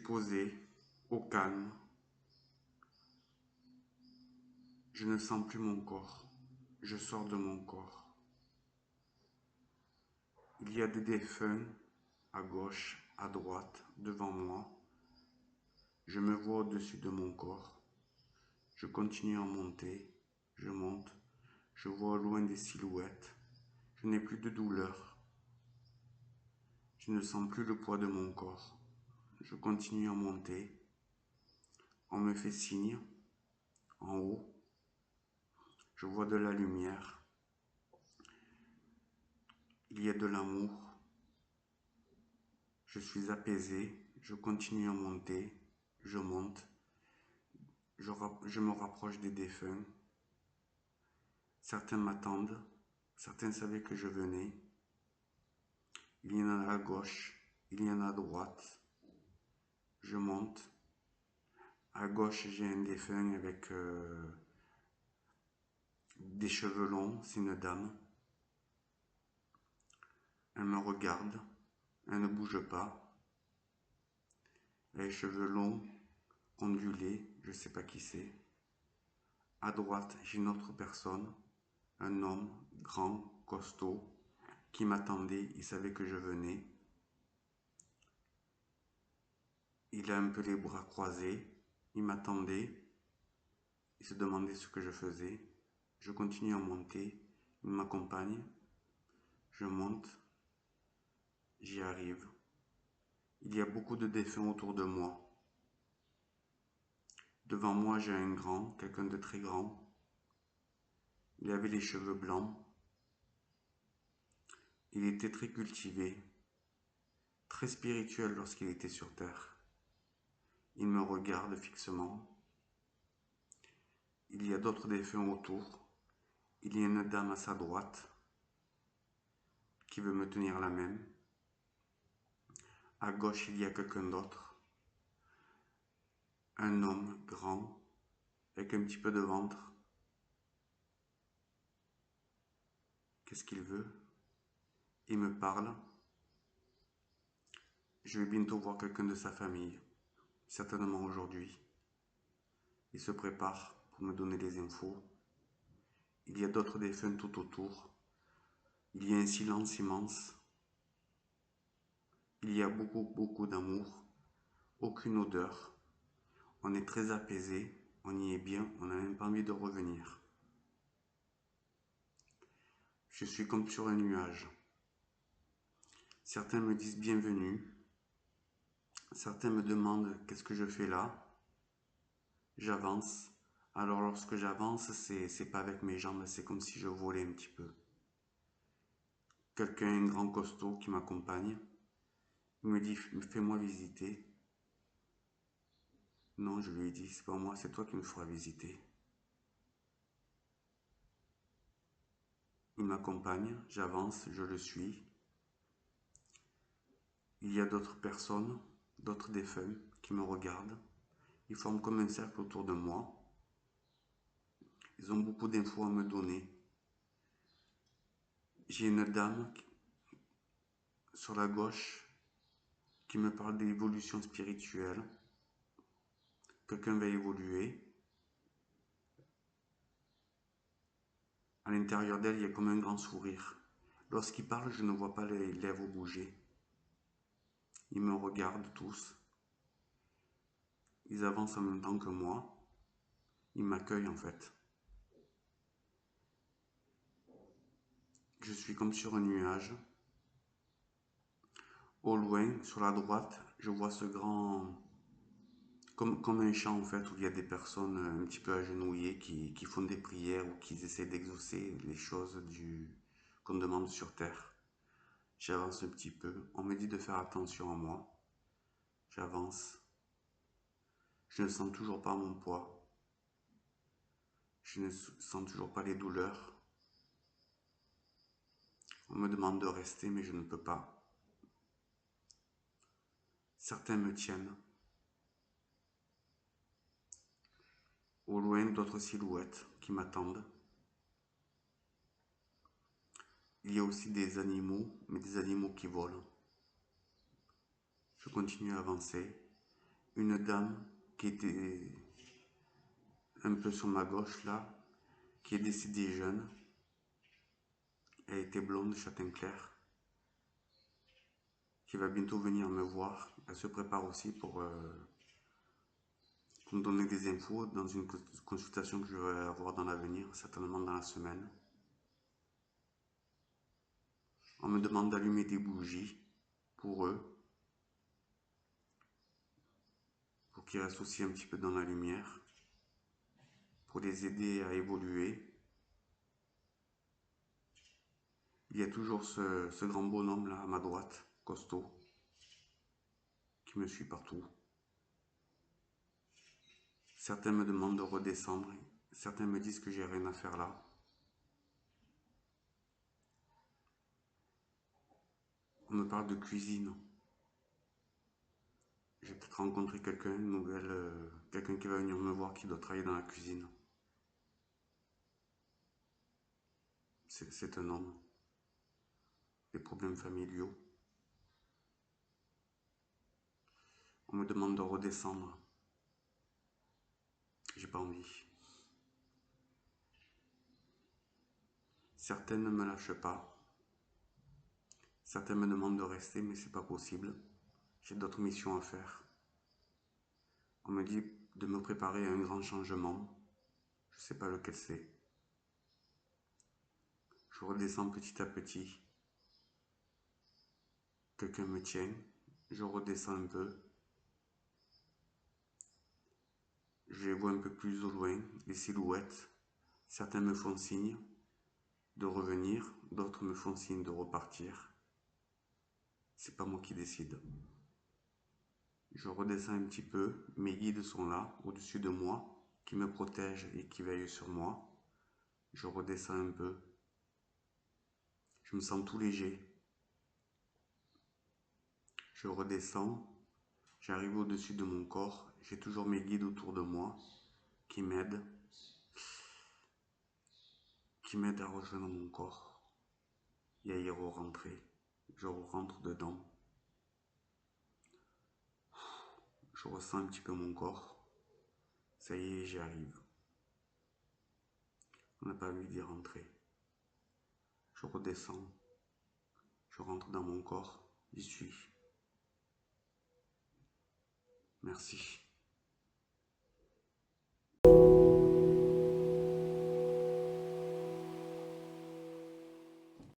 posé, au calme. Je ne sens plus mon corps. Je sors de mon corps. Il y a des défunts à gauche, à droite, devant moi. Je me vois au-dessus de mon corps. Je continue à monter. Je monte. Je vois au loin des silhouettes. Je n'ai plus de douleur. Je ne sens plus le poids de mon corps. Je continue à monter. On me fait signe. En haut. Je vois de la lumière. Il y a de l'amour. Je suis apaisé. Je continue à monter. Je monte. Je me rapproche des défunts. Certains m'attendent. Certains savaient que je venais. Il y en a à gauche. Il y en a à droite. Je monte. À gauche, j'ai un défunt avec des cheveux longs. C'est une dame. Elle me regarde. Elle ne bouge pas. Elle a les cheveux longs, ondulés. Je ne sais pas qui c'est. À droite, j'ai une autre personne. Un homme grand, costaud, qui m'attendait. Il savait que je venais. Il a un peu les bras croisés. Il m'attendait. Il se demandait ce que je faisais. Je continue à monter. Il m'accompagne. Je monte. J'y arrive. Il y a beaucoup de défunts autour de moi. Devant moi, j'ai un grand, quelqu'un de très grand. Il avait les cheveux blancs. Il était très cultivé, très spirituel lorsqu'il était sur terre. Il me regarde fixement. Il y a d'autres défunts autour. Il y a une dame à sa droite qui veut me tenir la main. À gauche, il y a quelqu'un d'autre. Un homme grand, avec un petit peu de ventre. Qu'est-ce qu'il veut? Il me parle. Je vais bientôt voir quelqu'un de sa famille, certainement aujourd'hui. Il se prépare pour me donner des infos. Il y a d'autres défunts tout autour. Il y a un silence immense. Il y a beaucoup d'amour. Aucune odeur. On est très apaisé. On y est bien. On n'a même pas envie de revenir. Je suis comme sur un nuage. Certains me disent bienvenue. Certains me demandent qu'est-ce que je fais là. J'avance. Alors lorsque j'avance, c'est pas avec mes jambes, c'est comme si je volais un petit peu. Quelqu'un, un grand costaud qui m'accompagne, il me dit fais-moi visiter. Non, je lui ai dit, c'est pas moi, c'est toi qui me feras visiter. Il m'accompagne, j'avance, je le suis. Il y a d'autres personnes, d'autres défunts qui me regardent. Ils forment comme un cercle autour de moi. Ils ont beaucoup d'infos à me donner. J'ai une dame sur la gauche qui me parle d'évolution spirituelle. Quelqu'un va évoluer. À l'intérieur d'elle, il y a comme un grand sourire. Lorsqu'il parle, je ne vois pas les lèvres bouger. Ils me regardent tous. Ils avancent en même temps que moi. Ils m'accueillent en fait. Je suis comme sur un nuage. Au loin, sur la droite, je vois ce grand... Comme un champ en fait, où il y a des personnes un petit peu agenouillées qui font des prières ou qui essaient d'exaucer les choses qu'on demande sur terre. J'avance un petit peu. On me dit de faire attention à moi. J'avance. Je ne sens toujours pas mon poids. Je ne sens toujours pas les douleurs. On me demande de rester, mais je ne peux pas. Certains me tiennent. Au loin, d'autres silhouettes qui m'attendent. Il y a aussi des animaux, mais des animaux qui volent. Je continue à avancer. une dame qui était un peu sur ma gauche là, qui est décédée jeune. Elle était blonde, châtain clair, qui va bientôt venir me voir. Elle se prépare aussi pour me donner des infos dans une consultation que je vais avoir dans l'avenir, certainement dans la semaine. On me demande d'allumer des bougies pour eux, pour qu'ils restent aussi un petit peu dans la lumière, pour les aider à évoluer. Il y a toujours ce grand bonhomme là à ma droite, costaud, qui me suit partout. Certains me demandent de redescendre, certains me disent que j'ai rien à faire là. On me parle de cuisine. J'ai peut-être rencontré quelqu'un, quelqu'un qui va venir me voir qui doit travailler dans la cuisine. C'est un homme. Des problèmes familiaux. On me demande de redescendre. J'ai pas envie. Certaines ne me lâchent pas. Certains me demandent de rester, mais c'est pas possible. J'ai d'autres missions à faire. On me dit de me préparer à un grand changement. Je sais pas lequel c'est. Je redescends petit à petit. Quelqu'un me tient. Je redescends un peu. Je les vois un peu plus au loin, les silhouettes. Certains me font signe de revenir, d'autres me font signe de repartir. C'est pas moi qui décide. Je redescends un petit peu, mes guides sont là, au-dessus de moi, qui me protègent et qui veillent sur moi. Je redescends un peu. Je me sens tout léger. Je redescends, j'arrive au-dessus de mon corps, j'ai toujours mes guides autour de moi, qui m'aident à rejoindre mon corps et à y re-rentrer. Je rentre dedans. Je ressens un petit peu mon corps. Ça y est, j'y arrive. On n'a pas envie d'y rentrer. Je redescends. Je rentre dans mon corps. J'y suis. Merci.